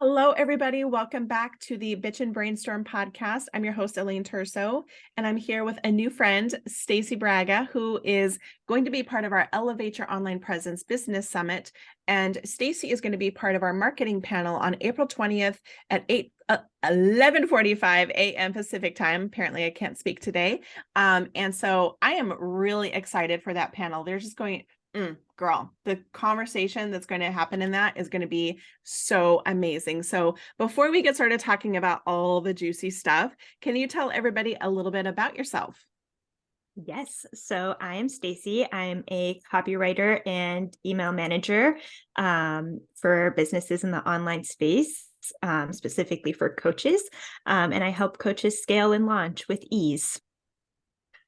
Hello, everybody. Welcome back to the Bitch and Brainstorm podcast. I'm your host, Elaine Terso, and I'm here with a new friend, Stacy Braga, who is going to be part of our Elevate Your Online Presence Business Summit. And Stacy is going to be part of our marketing panel on April 20th at 11:45 a.m. Pacific time. Apparently, I can't speak today. And so I am really excited for that panel. They're just going, girl, the conversation that's going to happen in that is going to be so amazing. So before we get started talking about all the juicy stuff, can you tell everybody a little bit about yourself? Yes. So I am Stacy. I'm a copywriter and email manager for businesses in the online space, specifically for coaches. And I help coaches scale and launch with ease.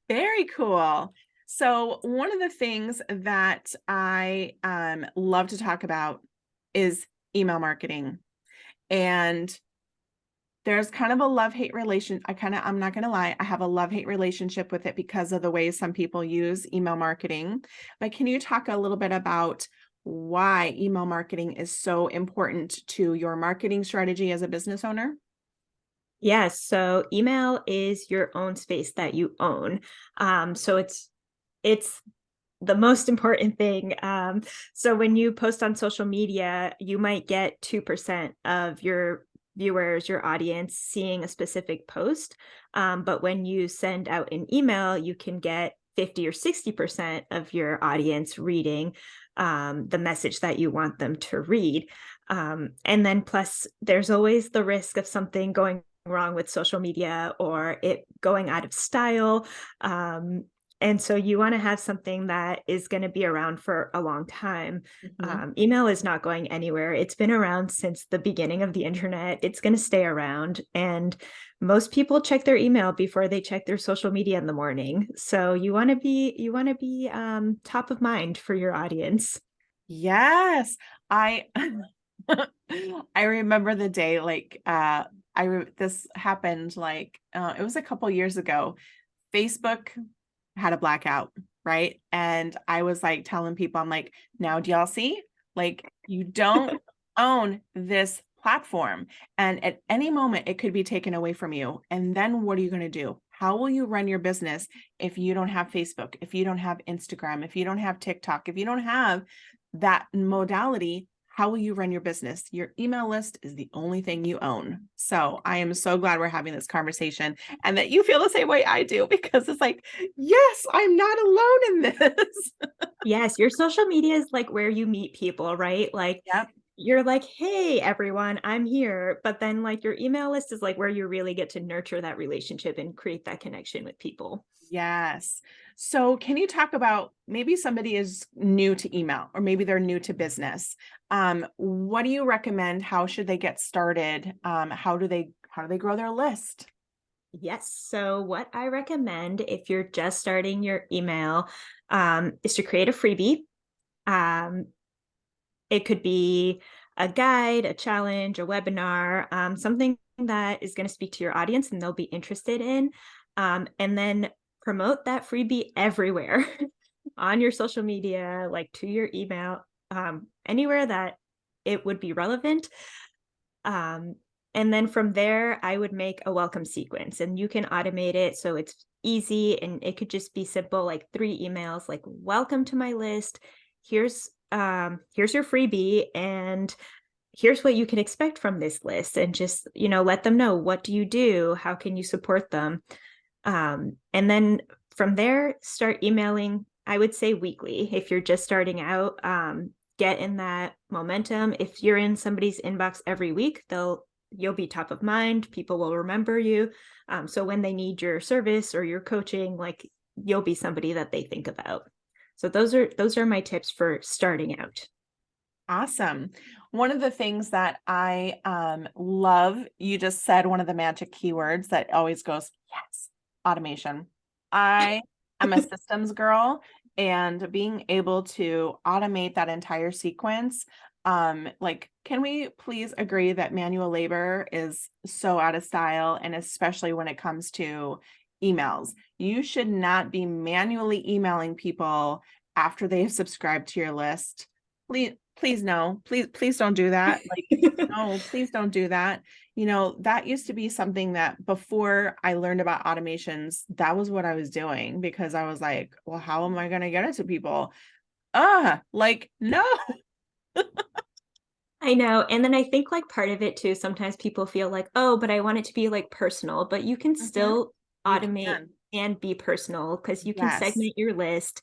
Very cool. So one of the things that I love to talk about is email marketing. And there's kind of a love-hate relation. I'm not going to lie, I have a love-hate relationship with it because of the way some people use email marketing. But can you talk a little bit about why email marketing is so important to your marketing strategy as a business owner? Yes. So email is your own space that you own. So it's the most important thing. So when you post on social media, you might get 2% of your viewers, your audience seeing a specific post. But when you send out an email, you can get 50 or 60% of your audience reading the message that you want them to read. And then plus there's always the risk of something going wrong with social media or it going out of style. And so you want to have something that is going to be around for a long time. Mhm. Email is not going anywhere. It's been around since the beginning of the internet. It's going to stay around. And most people check their email before they check their social media in the morning. So you want to be top of mind for your audience. Yes, I I remember the day this happened it was a couple years ago. Facebook had a blackout, right? And I was like telling people, I'm like, now do y'all see? Like, you don't own this platform. And at any moment, it could be taken away from you. And then what are you going to do? How will you run your business if you don't have Facebook, if you don't have Instagram, if you don't have TikTok, if you don't have that modality? How will you run your business? Your email list is the only thing you own. So I am so glad we're having this conversation and that you feel the same way I do, because it's like, yes, I'm not alone in this. Yes, your social media is like where you meet people, right? Like Yep. you're like, hey, everyone, I'm here. But then, like, your email list is like where you really get to nurture that relationship and create that connection with people. Yes. So can you talk about, maybe somebody is new to email or maybe they're new to business? What do you recommend? How should they get started? How do they grow their list? Yes. So, what I recommend if you're just starting your email is to create a freebie. Um, it could be a guide, a challenge, a webinar, something that is going to speak to your audience and they'll be interested in. And then promote that freebie everywhere on your social media, like to your email, anywhere that it would be relevant. Um, and then from there, I would make a welcome sequence and you can automate it so it's easy and it could just be simple, like 3 emails, like welcome to my list. Here's your freebie and here's what you can expect from this list and just, let them know, what do you do? How can you support them? And then from there, start emailing, I would say weekly. If you're just starting out, get in that momentum. If you're in somebody's inbox every week, you'll be top of mind. People will remember you. So when they need your service or your coaching, like you'll be somebody that they think about. So those are my tips for starting out. Awesome. One of the things that I love, you just said one of the magic keywords that always goes, yes, automation. I am a systems girl, and being able to automate that entire sequence, like, can we please agree that manual labor is so out of style, and especially when it comes to emails. You should not be manually emailing people after they've subscribed to your list. Please, please no, please don't do that. Like, no, please don't do that. That used to be something that before I learned about automations, that was what I was doing because I was like, well, how am I going to get it to people? Like, no. I know. And then I think like part of it too, sometimes people feel like, oh, but I want it to be like personal, but you can Mhm. still You automate can. and be personal because you can Yes. segment your list.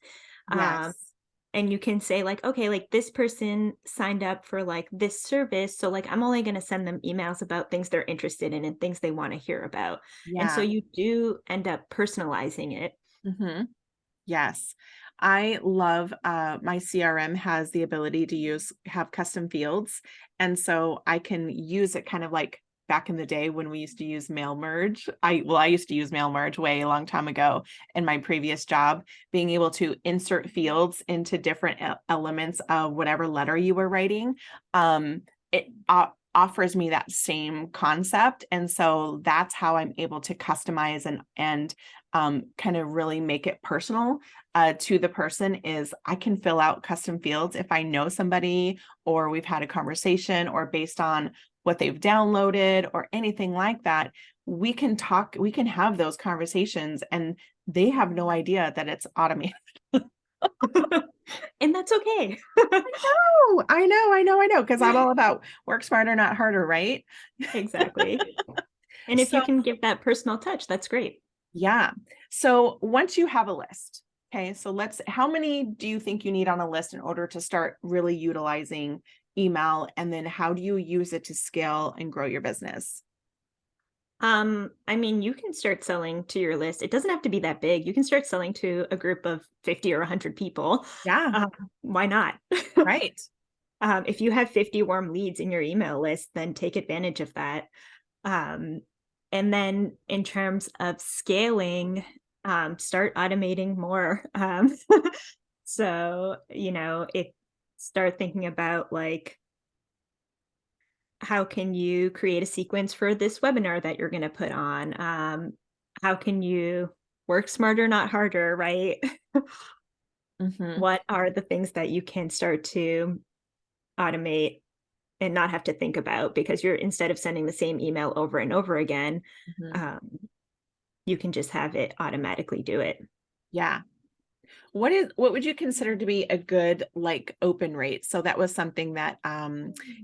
Um, Yes. and you can say like, okay, like this person signed up for like this service. So like I'm only going to send them emails about things they're interested in and things they want to hear about. And so Yeah. you do end up personalizing it. Hmm. Yes. I love my CRM has the ability to have custom fields. And so I can use it kind of like back in the day when we used to use mail merge. I used to use mail merge way a long time ago in my previous job, being able to insert fields into different elements of whatever letter you were writing. It offers me that same concept. And so that's how I'm able to customize and kind of really make it personal to the person is I can fill out custom fields if I know somebody or we've had a conversation or based on what they've downloaded or anything like that. We can have those conversations and they have no idea that it's automated. And that's okay. Oh, I know, because I'm all about work smarter, not harder, right? Exactly. And if So you can give that personal touch, that's great. yeah. So once you have a list, okay, so how many do you think you need on a list in order to start really utilizing email? And then how do you use it to scale and grow your business? I mean, you can start selling to your list. It doesn't have to be that big. You can start selling to a group of 50 or 100 people. Yeah, Why not? right. If you have 50 warm leads in your email list, then take advantage of that. Um, and then in terms of scaling, start automating more. So, it start thinking about like, how can you create a sequence for this webinar that you're going to put on? How can you work smarter, not harder, right? Hmm. What are the things that you can start to automate and not have to think about because you're instead of sending the same email over and over again, Hmm. um, you can just have it automatically do it. Yeah. What would you consider to be a good like open rate? So that was something that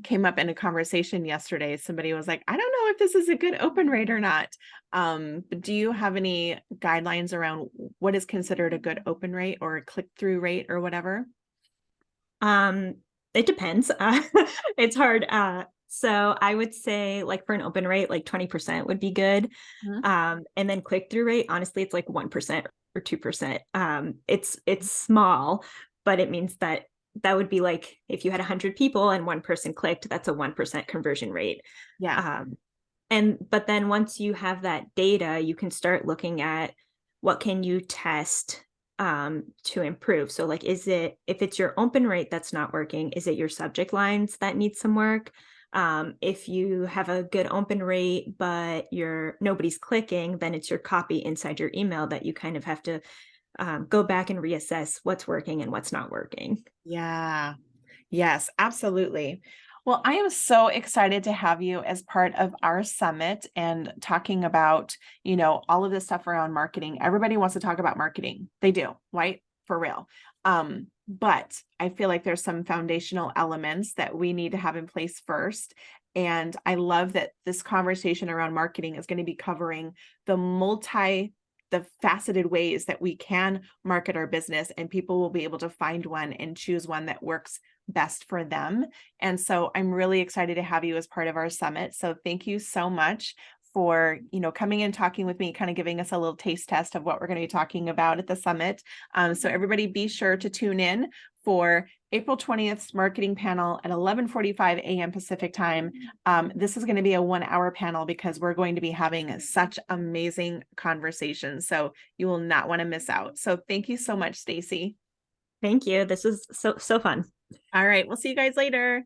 came up in a conversation yesterday. Somebody was like, I don't know if this is a good open rate or not. But do you have any guidelines around what is considered a good open rate or a click-through rate or whatever? Um, it depends. It's hard. So I would say like for an open rate, like 20% would be good. Mhm. And then click through rate, honestly, it's like 1% or 2%. It's small, but it means that that would be like if you had 100 people and one person clicked, that's a 1% conversion rate. Yeah. Um, but then once you have that data, you can start looking at what can you test to improve. So like, if it's your open rate that's not working, is it your subject lines that need some work? If you have a good open rate but nobody's clicking, then it's your copy inside your email that you kind of have to go back and reassess what's working and what's not working. Yeah. Yes, absolutely. Well, I am so excited to have you as part of our summit and talking about, all of this stuff around marketing. Everybody wants to talk about marketing. They do, right? For real. But I feel like there's some foundational elements that we need to have in place first. And I love that this conversation around marketing is going to be covering the faceted ways that we can market our business and people will be able to find one and choose one that works best for them. And so I'm really excited to have you as part of our summit. So thank you so much for, coming and talking with me, kind of giving us a little taste test of what we're going to be talking about at the summit. So everybody be sure to tune in for April 20th marketing panel at 11:45 a.m. Pacific time. This is going to be a 1 hour panel because we're going to be having such amazing conversations. So you will not want to miss out. So thank you so much, Stacy. Thank you. This is so fun. All right, we'll see you guys later.